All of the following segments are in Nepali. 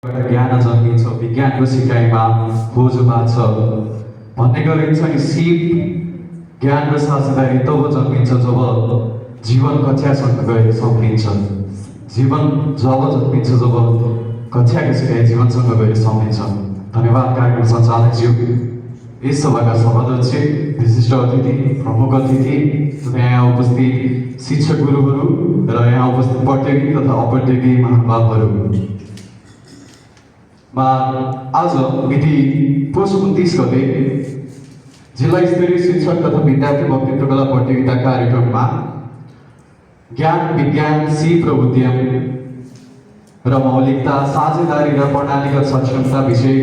ज्ञान जन्मिन्छ विज्ञानको सिकाइमा खोजमा छ भन्ने गरिन्छ नि सिप ज्ञान र साझेदारी तब जन्मिन्छ जब जीवन कक्षासँग गएर सम्मिलिन्छ जीवन जब जन्मिन्छ जब कक्षाको सिकाइ जीवनसँग गएर सम्मिलिन्छ। धन्यवाद कार्यक्रम सञ्चालकज्यू, यस सभाका सभाध्यक्ष, विशिष्ट अतिथि, प्रमुख अतिथि तथा यहाँ उपस्थित शिक्षक गुरुहरू र यहाँ उपस्थित प्रतियोगी तथा अप्रतियोगी महानुभावहरू। आज मिति पुष 29 गते जिल्ला स्तरीय शिक्षक तथा विद्यार्थी वक्तृत्व कला प्रतियोगिता कार्यक्रममा ज्ञान विज्ञान सिप र उद्यम र मौलिकता साझेदारी र प्रणालीगत सक्षमता विषय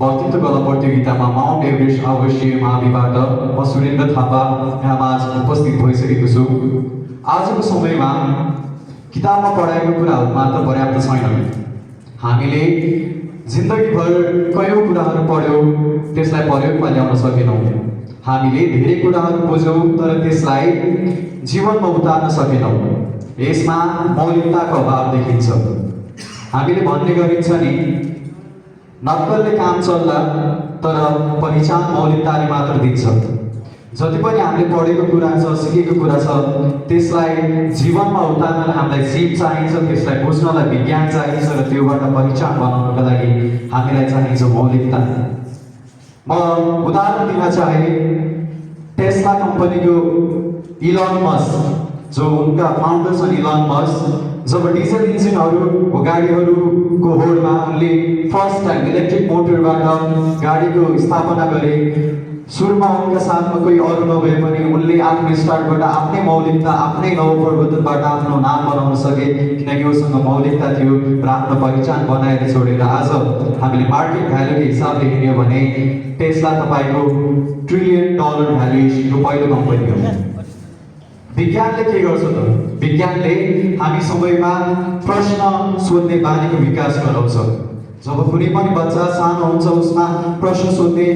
वक्तृत्व कला प्रतियोगितामा माउन्ट एभरेस्ट आवासीय महाविबाट म सुरेन्द्र थापा यहाँ आज उपस्थित भइसकेको छु। आजको समयमा किताबमा पढाएको कुराहरू मात्र पर्याप्त छैन। हामीले जिन्दगीभर कयौं कुराहरू पढ्यौं, त्यसलाई प्रयोगमा ल्याउन सकेनौं। हामीले धेरै कुराहरू बुझ्यौं तर त्यसलाई जीवनमा उतार्न सकेनौं। यसमा मौलिकताको अभाव देखिन्छ। हामीले भन्ने गरिन्छ नि, नक्कलले काम चल्ला तर पहिचान मौलिकताले मात्र दिन्छ। जति पनि हामीले पढेको कुरा छ, सिकेको कुरा छ, त्यसलाई जीवनमा उतार्नलाई हामीलाई सिप चाहिन्छ, त्यसलाई बुझ्नलाई विज्ञान चाहिन्छ र त्योबाट पहिचान बनाउनका लागि हामीलाई चाहिन्छ मौलिकता। म उदाहरण दिन चाहे टेस्ला कम्पनीको इलन मस्क, जो उनका फाउन्डर छन् इलन मस्क, जब डिजल इन्जिनहरू गाडीहरूको होडमा उनले फर्स्ट टाइम इलेक्ट्रिक मोटरबाट गाडीको स्थापना गरे। सुरुमा उनका साथमा कोही अरू नभए पनि उनले आफ्नो स्टार्टबाट आफ्नै मौलिकता, आफ्नै नवप्रवर्तनबाट आफ्नो नाम बनाउन सके, किनकि उसँग मौलिकता थियो र आफ्नो पहिचान बनाएर छोडेर आज हामीले मार्केट भ्यालुको हिसाबले हेर्यो भने टेस्ला तपाईँको $1 ट्रिलियन भ्यालुएसनको पहिलो कम्पनी हो। विज्ञानले के गर्छ त? विज्ञानले हामी सबैमा प्रश्न सोध्ने बानीको विकास गराउँछ। जब कुनै पनि बच्चा सानो हुन्छ उसमा प्रश्न सोध्ने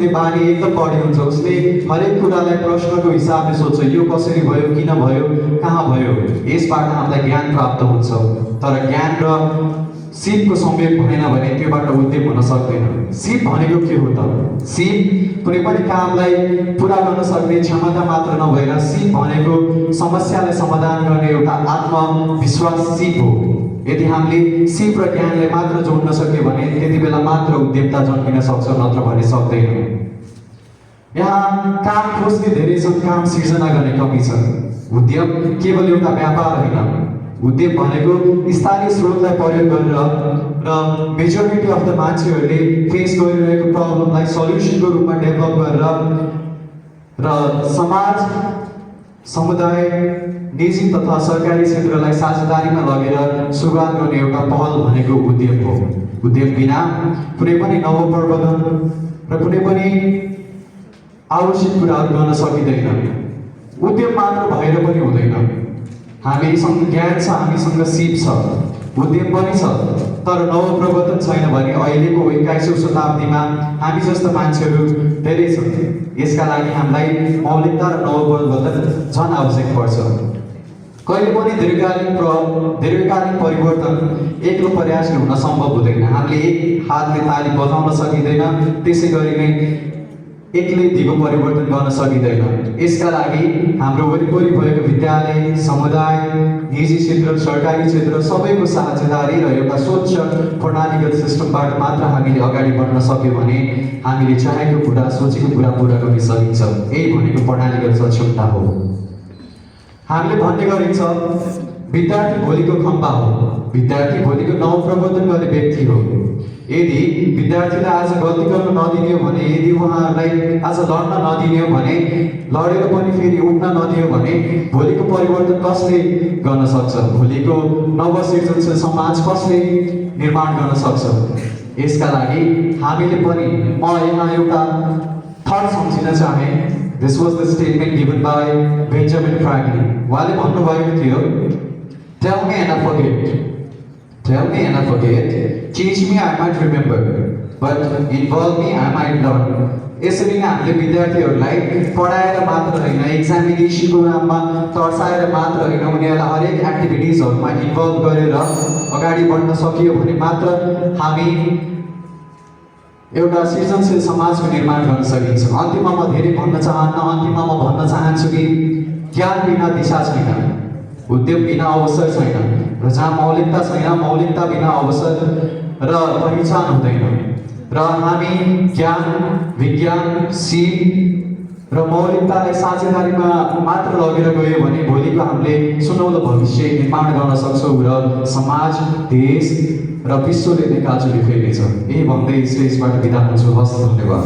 बानी एकदम बढी हुन्छ। उसले हरेक कुरालाई प्रश्नको हिसाबले सोध्छ, यो कसरी भयो, किन भयो, कहाँ भयो। यसबाट हामीलाई ज्ञान प्राप्त हुन्छ। तर ज्ञान र सिपको संयोग भएन भने त्योबाट उद्यम हुन सक्दैन। सिप भनेको के हो त? सिप कुनै पनि कामलाई पुरा गर्न सक्ने क्षमता मात्र नभएर सिप भनेको समस्यालाई समाधान गर्ने एउटा आत्मविश्वास सिप हो। यदि हामीले सिप र ज्ञानलाई मात्र जोड्न सक्यो भने त्यति बेला मात्र उद्यमता जन्मिन सक्छ, नत्र भने सक्दैन। यहाँ काम खोज्ने धेरै छन्, काम सिर्जना गर्ने कमी छ। उद्यम केवल एउटा व्यापार होइन। उद्यम भनेको स्थानीय स्रोतलाई प्रयोग गरेर र मेजोरिटी अफ द मान्छेहरूले फेस गरिरहेको प्रब्लमलाई सल्युसनको रूपमा डेभलप गरेर र समाज, समुदाय, निजी तथा सरकारी क्षेत्रलाई साझेदारीमा लगेर सुरुवात गर्ने एउटा पहल भनेको उद्यम हो। उद्यम बिना कुनै पनि नवप्रवर्तन र कुनै पनि आवश्यक कुराहरू गर्न सकिँदैन। उद्यम मात्र भएर पनि हुँदैन। हामीसँग ज्ञान छ, हामीसँग सिप छ, उद्यम पनि छ, तर नवप्रवर्तन छैन भने अहिलेको 21औं शताब्दीमा हामी जस्ता मान्छेहरू धेरै छन्। यसका लागि हामीलाई मौलिकता र नवप्रवर्तन झन् आवश्यक पर्छ। कहिले पनि दीर्घकालीन परिवर्तन एक्लो प्रयासले हुन सम्भव हुँदैन। हामीले एक हातले ताली बजाउन सकिँदैन, त्यसै गरी नै एक्लै दिगो परिवर्तन गर्न सकिँदैन। यसका लागि हाम्रो वरिपरि भएको विद्यालय, समुदाय, निजी क्षेत्र, सरकारी क्षेत्र सबैको साझेदारी र एउटा स्वच्छ प्रणालीगत सिस्टमबाट मात्र हामीले अगाडि बढ्न सक्यो भने हामीले चाहेको कुरा, सोचेको कुरा पुरा गर्न सकिन्छ। यही भनेको प्रणालीगत सक्षमता हो। हामीले भन्ने गरिन्छ विद्यार्थी भोलिको खम्बा हो, विद्यार्थी भोलिको नवप्रवर्तन गर्ने व्यक्ति हो। यदि विद्यार्थीलाई आज गल्ती गर्न नदिने हो भने, यदि उहाँहरूलाई आज लड्न नदिने हो भने, लडेर पनि फेरि उठ्न नदियो भने भोलिको परिवर्तन कसले गर्न सक्छ? भोलिको नवसृजनशील समाज कसले निर्माण गर्न सक्छ? यसका लागि हामीले पनि म यहाँ एउटा थट सम्झिन चाहे। This was the statement given by Benjamin Franklin. उहाँले भन्नुभएको थियो, tell me and I forget, tell me and I forget, teach me I might remember, but involve me, I might learn. यसरी नै हामीले विद्यार्थीहरूलाई पढाएर मात्र होइन, एक्जामिनेसनको नाममा तर्साएर मात्र होइन, उनीहरूलाई हरेक एक्टिभिटिजहरूमा इन्भल्भ गरेर अगाडि बढ्न सकियो भने मात्र हामी एउटा सृजनशील समाजको निर्माण गर्न सकिन्छ। अन्तिममा म धेरै भन्न चाहन्न, अन्तिममा म भन्न चाहन्छु कि ज्ञान बिना दिशा छैन, उद्योग बिना अवसर छैन, र जहाँ मौलिकता छैन, मौलिकता बिना अवसर र पहिचान हुँदैन। र हामी ज्ञान, विज्ञान, सिप र मौलिकतालाई साझेदारीमा मात्र लगेर गयो भने भोलिको हामीले सुनौलो भविष्य निर्माण गर्न सक्छौँ र समाज, देश र विश्वले नै काजुली फेर्नेछ। यही भन्दै स्टेजबाट बिदा हुन्छु। हस्, धन्यवाद।